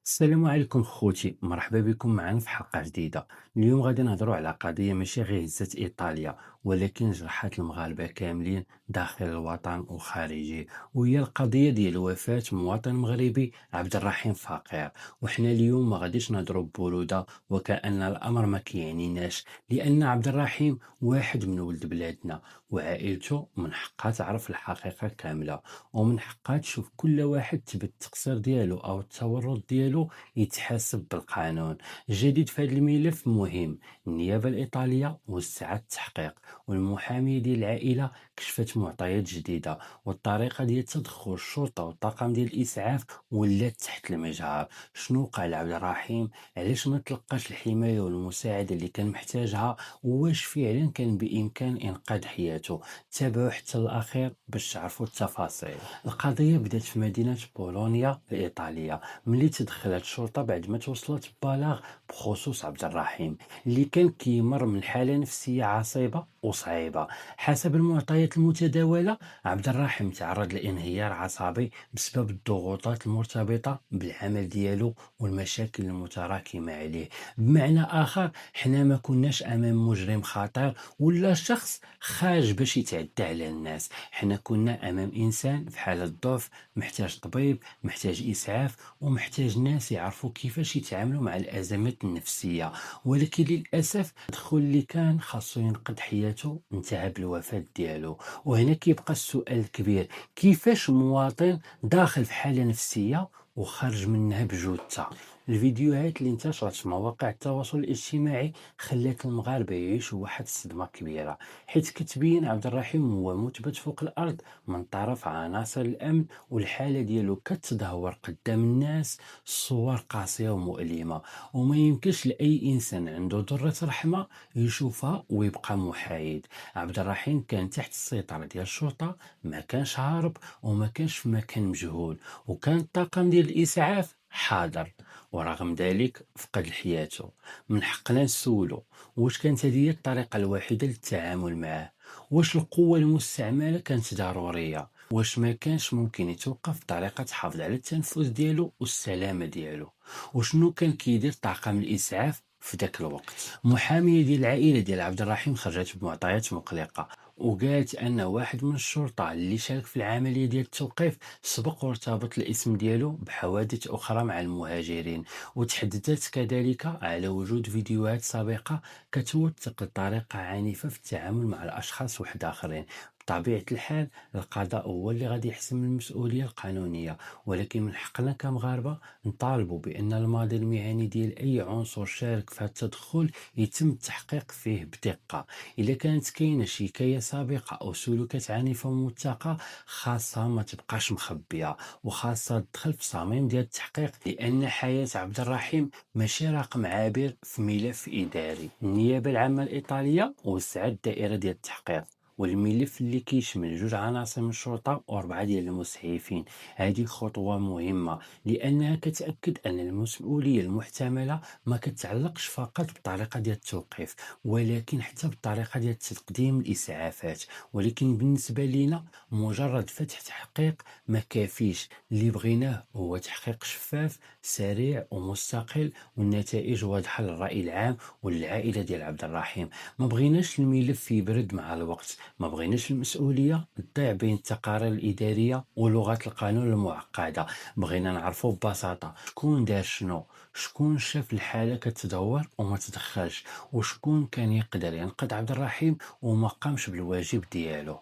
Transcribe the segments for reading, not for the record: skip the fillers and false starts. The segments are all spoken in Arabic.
السلام عليكم خوتي، مرحبا بكم معنا في حلقة جديدة. اليوم غادي نهضروا على قضية ماشي غير هزت إيطاليا، ولكن جرحت المغاربة كاملين داخل الوطن وخارجه، وهي القضية ديال وفاة مواطن مغربي عبد الرحيم فقير. وحنا اليوم ما غاديش نهضروا ببرودة وكأن الأمر ما كيعنيناش، لأن عبد الرحيم واحد من ولد بلادنا، وعائلته من حقها تعرف الحقيقة كاملة، ومن حقها تشوف كل واحد تبت التقصير ديالو أو التورط ديالو يتحاسب بالقانون. الجديد في هذا الملف مهم. النيابة الإيطالية وسعت التحقيق، والمحامية ديال العائلة كشفت معطيات جديدة، والطريقة ديال تدخل الشرطة والطاقم ديال الإسعاف ولات تحت المجهر. شنو قال عبد الرحيم؟ علاش ما تلقاش الحماية والمساعدة اللي كان محتاجها؟ واش فعلا كان بإمكان إنقاذ حياته؟ تابعوا حتى الأخير باش تعرفوا التفاصيل. القضية بدات في مدينة بولونيا الإيطالية، ملي تدخلت الشرطة بعد ما توصلت بلاغ بخصوص عبد الرحيم اللي كان كيمر من حالة نفسية عصيبة وصعيبة. حسب المعطيات المتداولة، عبد الرحيم تعرض لانهيار عصبي بسبب الضغوطات المرتبطة بالعمل ديالو والمشاكل المتراكمة عليه. بمعنى آخر، حنا ما كناش أمام مجرم خطير ولا شخص خارج باش يتعدى على الناس، حنا كنا أمام إنسان في حالة ضعف، محتاج طبيب، محتاج إسعاف، ومحتاج ناس يعرفوا كيفاش يتعاملوا مع الأزمات النفسية. ولكن للأسف التدخل اللي كان خاصو ينقذ حياته انتهى بالوفاة ديالو. وهنا كيبقى السؤال الكبير: كيفاش مواطن داخل في حالة نفسية وخرج منها بجوثة؟ الفيديوهات اللي انتشرت في مواقع التواصل الاجتماعي خلات المغاربة يعيشوا واحد الصدمة كبيرة، حيث كتبين عبد الرحيم هو مثبت فوق الأرض من طرف عناصر الأمن، والحالة ديالو كتدهور قدام الناس. الصور قاسية ومؤلمة، وما يمكنش لأي إنسان عنده ذرة رحمة يشوفها ويبقى محايد. عبد الرحيم كان تحت السيطرة ديال الشرطة، ما كانش هارب وما كانش في مكان مجهول، وكان الطاقم ديال الإسعاف حاضر. ورغم ذلك فقد حياته. من حقنا نسولو: واش كانت هذه هي الطريقة الوحيدة للتعامل معه؟ واش القوة المستعملة كانت ضرورية؟ واش ما كانش ممكن يتوقف بطريقة تحافظ على التنفس ديالو والسلامة ديالو؟ وشنو كان كيدير طاقم الإسعاف في ذاك الوقت؟ محامية ديال العائلة ديال عبد الرحيم خرجت بمعطيات مقلقة، وقالت أن واحد من الشرطة اللي شارك في العملية ديال التوقيف سبق وارتبط الاسم ديالو بحوادث أخرى مع المهاجرين. وتحدثت كذلك على وجود فيديوهات سابقة كتوثق طريقة عنيفة في التعامل مع الأشخاص واحد آخرين. بطبيعة الحال القضاء هو اللي غادي يحسم المسؤولية القانونية، ولكن من حقنا كمغاربة نطالبوا بأن الماضي المهني ديال أي عنصر شارك في هذا التدخل يتم التحقيق فيه بدقة. إذا كانت كاينة شكاية سابقة أو سلوكات عنيفة موثقة، خاصة ما تبقاش مخبية، وخاصة تدخل في صميم ديال التحقيق، لأن حياة عبد الرحيم ماشي رقم عابر في ملف إداري. النيابة العامة الإيطالية وسعت دائرة ديال التحقيق، والملف اللي كيشمل جوج عناصر من الشرطة وأربعة ديال المسعفين. هذه خطوة مهمة، لأنها كتأكد أن المسؤولية المحتملة ما كتعلقش فقط بالطريقة ديال التوقيف، ولكن حتى بالطريقة ديال تقديم الإسعافات. ولكن بالنسبة لنا مجرد فتح تحقيق ما كافيش، اللي بغيناه هو تحقيق شفاف سريع ومستقل، والنتائج واضحة للرأي العام وللعائلة ديال عبد الرحيم. ما بغيناش الملف يبرد مع الوقت، ما بغيناش المسؤولية تضيع بين التقارير الإدارية ولغة القانون المعقدة. بغينا نعرفوا ببساطة شكون دار شنو، شكون شاف الحالة كتدهور وما تدخلش، وشكون كان يقدر ينقذ عبد الرحيم وما قامش بالواجب ديالو.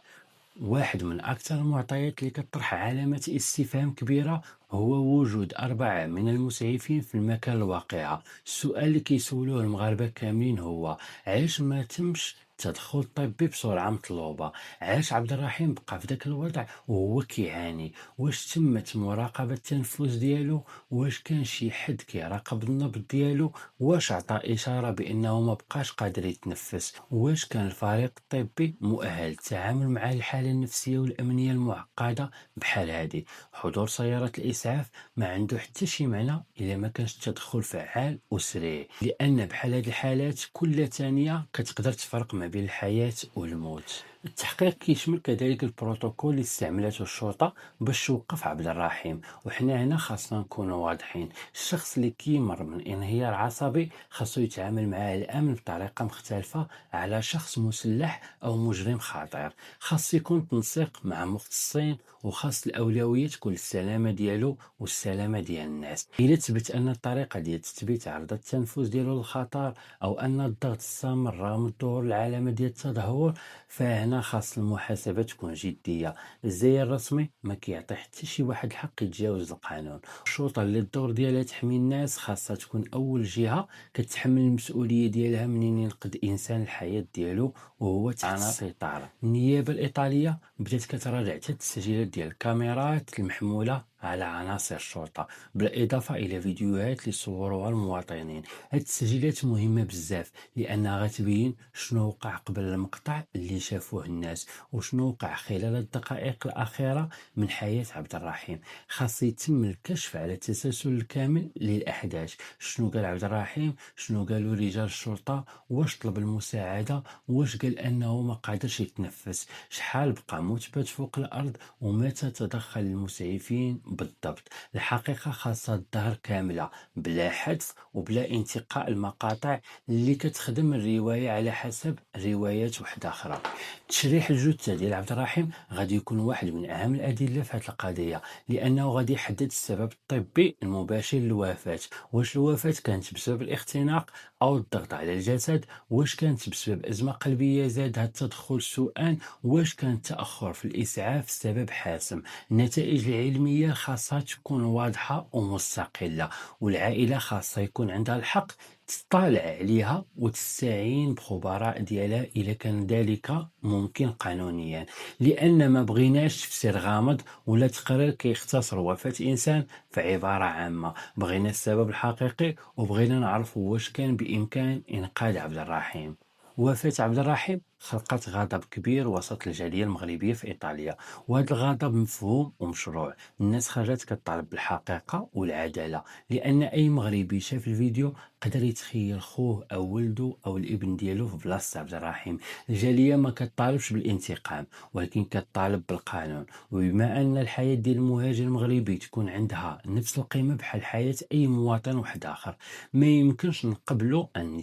واحد من أكثر المعطيات اللي كتطرح علامة استفهام كبيرة هو وجود أربعة من المسعفين في المكان الواقعة. السؤال اللي كيسولوه المغاربة كاملين هو: علاش ما تمش تدخل طبي بسرعة مطلوبة؟ علاش عبد الرحيم بقى في ذاك الوضع وهو كيعاني؟ واش تمت مراقبة التنفس ديالو؟ واش كان شي حد كيراقب النبض ديالو؟ واش عطى إشارة بأنه ما بقاش قادر يتنفس؟ واش كان الفريق الطبي مؤهل للتعامل مع الحالة النفسية والأمنية المعقدة بحال هذه؟ حضور سيارة الإسعاف ما عنده حتى شي معنى إلا ما كانش التدخل فعال وسريع، لأن بحال هذه الحالات كل ثانية كتقدر تفرق ما بين الحياة والموت. التحقيق كيشمل كذلك البروتوكول اللي استعملته الشرطة باش توقف عبد الرحيم، وحنا هنا خاصنا نكونوا واضحين. الشخص اللي كيمر من انهيار عصبي خاصو يتعامل مع الأمن بطريقة مختلفة على شخص مسلح أو مجرم خطير. خاص يكون تنسيق مع مختصين، وخاص الأولوية تكون السلامة ديالو والسلامة ديال الناس. إلا تثبت أن الطريقة ديال التثبيت عرضت التنفس ديالو للخطر، أو أن الضغط استمر رغم ظهور العلامة ديال التدهور، فهنا خاص المحاسبة تكون جدية. الزي الرسمي ما كيعطي حتى شي واحد الحق يتجاوز القانون. الشرطة اللي الدور ديالها تحمي الناس خاصها تكون أول جهة كتحمل المسؤولية ديالها منين ينقذ إنسان الحياة ديالو وهو تحت السيطرة. النيابة الإيطالية بدات كتراجع حتى التسجيلات ديال الكاميرات المحمولة على عناصر الشرطة، بالإضافة إلى فيديوهات اللي صوروها المواطنين. هاد التسجيلات مهمة بزاف لأنها غتبين شنو وقع قبل المقطع اللي شافوه الناس، وشنو وقع خلال الدقائق الأخيرة من حياة عبد الرحيم. خاص يتم الكشف على التسلسل الكامل للأحداث، شنو قال عبد الرحيم، شنو قالوا رجال الشرطة، واش طلب المساعدة، واش قال أنه ما قادرش يتنفس، شحال بقى مثبت فوق الأرض، ومتى تدخل المسعفين بالضبط. الحقيقة خاصها الظهر كاملة بلا حذف وبلا انتقاء المقاطع اللي كتخدم الرواية على حسب روايات واحدة أخرى. تشريح الجثة ديال عبد الرحيم غادي يكون واحد من أهم الأدلة في هذه القضية، لأنه غادي يحدد السبب الطبي المباشر للوفاة. واش الوفاة كانت بسبب الاختناق أو الضغط على الجسد، واش كانت بسبب أزمة قلبية زادها التدخل سوءا، واش كان تأخر في الإسعاف السبب حاسم. النتائج العلمية خاصها تكون واضحة ومستقلة، والعائلة خاصة يكون عندها الحق تطالع عليها وتستعين بخبراء ديالها إذا كان ذلك ممكن قانونيا، لأن ما بغيناش تفسير غامض ولا تقرير كيختصر وفاة إنسان في عبارة عامة. بغينا السبب الحقيقي، وبغينا نعرف واش كان بإمكان إنقاذ عبد الرحيم. وفاة عبد الرحيم خلقت غضب كبير وسط الجالية المغربية في إيطاليا، وهذا الغضب مفهوم ومشروع. الناس خرجت كتطالب بالحقيقة والعدالة، لأن أي مغربي شاف الفيديو قدر يتخيل خوه أو ولده أو الابن ديالو في بلاصة عبد الرحيم. الجالية ما كتطالبش بالانتقام، ولكن كتطالب بالقانون. وبما أن الحياة ديال المهاجر المغربي تكون عندها نفس القيمة بحال حياة أي مواطن واحد آخر، ما يمكنش نقبلوا أن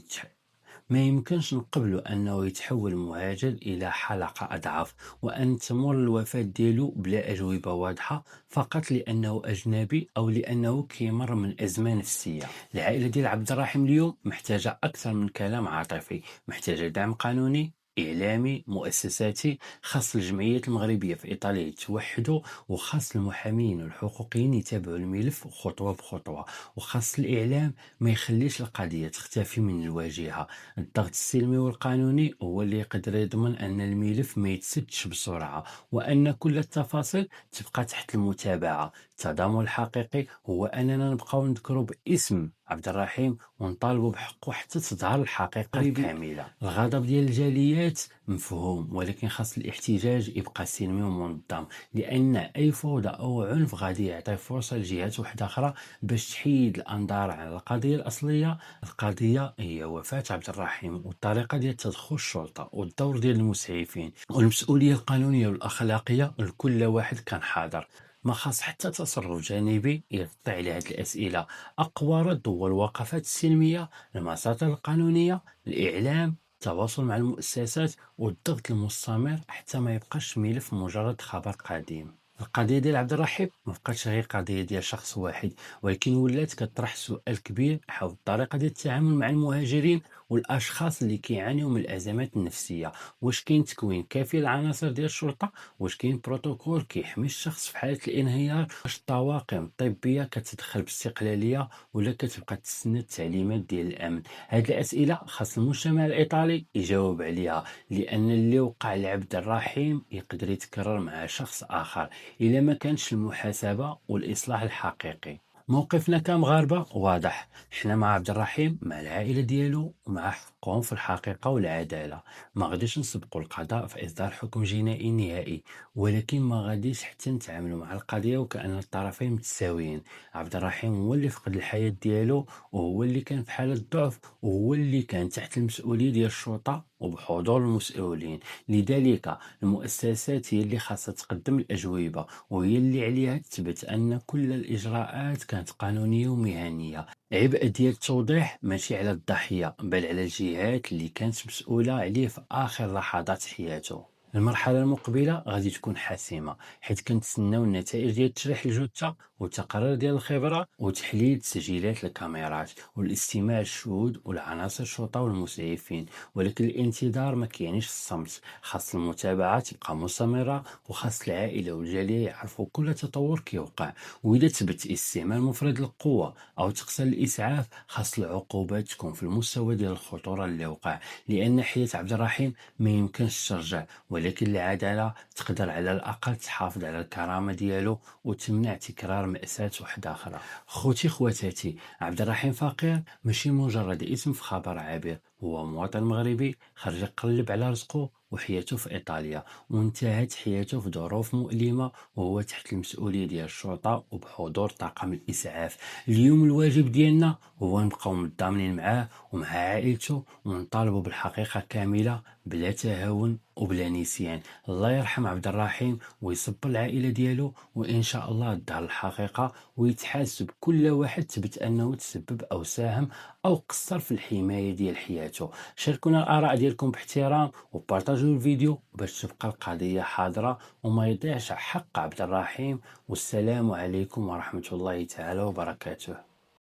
ما يمكنش نقبلوا أنه يتحول المهاجر إلى حلقة أضعاف، وأن تمر الوفاة ديالو بلا أجوبة واضحة فقط لأنه أجنبي أو لأنه كيمر من أزمة نفسية. العائلة ديال عبد الرحيم اليوم محتاجة أكثر من كلام عاطفي، محتاجة دعم قانوني إعلامي مؤسساتي. خاص الجمعيات المغربية في إيطاليا يتوحدوا، وخاص المحامين والحقوقيين يتابعوا الملف خطوة بخطوة، وخاص الإعلام ما يخليش القضية تختفي من الواجهة. الضغط السلمي والقانوني هو اللي يقدر يضمن أن الملف ما يتسدش بسرعة، وأن كل التفاصيل تبقى تحت المتابعة. التضامن الحقيقي هو أننا نبقاو نذكروا باسم عبد الرحيم ونطالبوا بحقه حتى تظهر الحقيقة الكاملة. الغضب ديال الجاليات مفهوم، ولكن خاص الاحتجاج يبقى سلمي ومنظم، لأن أي فوضى أو عنف غادي يعطي فرصة لجهات واحدة أخرى باش تحيد الأنظار على القضية الأصلية. القضية هي وفاة عبد الرحيم، والطريقة ديال تدخل الشرطة والدور ديال المسعفين والمسؤولية القانونية والأخلاقية لكل واحد كان حاضر. ما خاص حتى تصرف جانبي يغطي على هذه الأسئلة. أقوى رد هو الوقفات السلمية، المساطر القانونية، الإعلام، التواصل مع المؤسسات، والضغط المستمر حتى ما يبقاش ملف مجرد خبر قديم. القضية ديال عبد الرحيم ما بقاتش غير قضية ديال شخص واحد، ولكن ولات كطرح سؤال كبير حول الطريقة ديال التعامل مع المهاجرين والأشخاص اللي كيعانيوا من الأزمات النفسية. واش كاين تكوين كافي للعناصر ديال الشرطة، واش كاين بروتوكول كيحمي الشخص في حالة الانهيار، واش الطواقم الطبية كتدخل باستقلالية ولا كتبقى تستنى التعليمات ديال الأمن. هاد الأسئلة خاص المجتمع الإيطالي يجاوب عليها، لأن اللي وقع لعبد الرحيم يقدر يتكرر مع شخص آخر إلا ما كانش المحاسبة والإصلاح الحقيقي. موقفنا كمغاربة واضح، حنا مع عبد الرحيم، مع العائلة ديالو، ومع حقهم في الحقيقة والعدالة. ما غاديش نسبقوا القضاء في إصدار حكم جنائي نهائي، ولكن ما غاديش حتى نتعاملوا مع القضية وكأن الطرفين متساويين. عبد الرحيم هو اللي فقد الحياة ديالو، وهو اللي كان في حالة ضعف، وهو اللي كان تحت المسؤولية ديال الشرطة وبحضور المسؤولين. لذلك المؤسسات هي اللي خاصها تقدم الأجوبة، وهي اللي عليها تثبت أن كل الإجراءات كانت قانونية ومهنية. عبء ديال التوضيح ماشي على الضحية، بل على الجهات اللي كانت مسؤولة عليه في آخر لحظات حياته. المرحلة المقبلة غادي تكون حاسمة، حيت كنتسناو النتائج ديال تشريح الجثة والتقرير ديال الخبرة وتحليل تسجيلات الكاميرات والاستماع للشهود والعناصر الشرطة والمسعفين. ولكن الانتظار ما كيعنيش الصمت، خاص المتابعة تبقى مستمرة، وخاص العائلة والجالية يعرفوا كل تطور كيوقع. وإذا تبت استعمال مفرط للقوة أو تقصير الإسعاف، خاص العقوبات تكون في المستوى ديال الخطورة اللي وقع، لأن حياة عبد الرحيم ما يمكنش ترجع، ولكن العدالة تقدر على الأقل تحافظ على الكرامة ديالو وتمنع تكرار مأساة واحدة أخرى. خوتي خواتاتي، عبد الرحيم فقير ماشي مجرد اسم في خبر عابر، هو مواطن مغربي خرج يقلب على رزقه وحياته في إيطاليا، وانتهت حياته في ظروف مؤلمة وهو تحت المسؤولية ديال الشرطة وبحضور طاقم الإسعاف. اليوم الواجب ديالنا هو نبقاو متضامنين معاه ومع عائلته، ونطالبوا بالحقيقة كاملة بلا تهاون وبلا نسيان. الله يرحم عبد الرحيم ويصبر العائلة ديالو، وإن شاء الله تظهر الحقيقة ويتحاسب كل واحد تثبت أنه تسبب أو ساهم أو قصر في الحماية ديال حياته. شاركونا الآراء ديالكم باحترام وبارطاجوا الفيديو باش تبقى القضية حاضرة وما يضيعش حق عبد الرحيم. والسلام عليكم ورحمة الله تعالى وبركاته.